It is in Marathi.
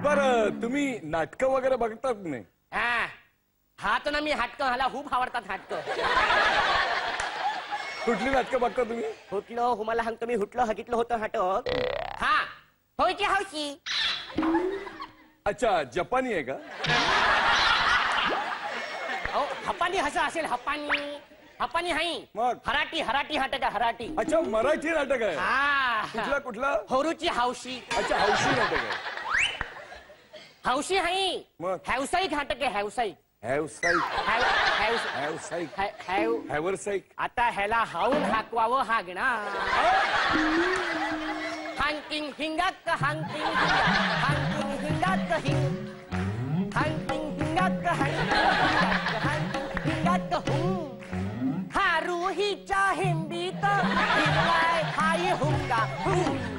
बर तुम्ही नाटकं वगैरे बघतात नाही? हात ना मी हाटकं हाला खूप आवडतात हाटकं. कुठली नाटकं बघता तुम्ही? हुटलो हुमाला हंग मी हुटलो हगितलं होतं नाटक. हा होयची हौशी. अच्छा जपानी आहे का? हपानी हसं असेल. हपानी हपानी हाई मग हराटी हराटी नाटक आहे हराटी. अच्छा मराठी नाटक आहे. कुठला कुठला? होरूची हौशी. अच्छा हौशी नाटक आहे. हौशी हाई मग व्यावसायिक नाटक आहे व्यावसायिक. व्यावसायिक व्यावसायिक. आता ह्याला हाऊन हाकवावं हागणार. हांकिंग हिंगाक हांकिंग हांकिंग हिंगाक हिंग हांकिंग हिंगाक हांकिंग हिंगाक हुंग. हा रुहीच्या हिंदीत हिंगलाय हाय हुंगा हुंग.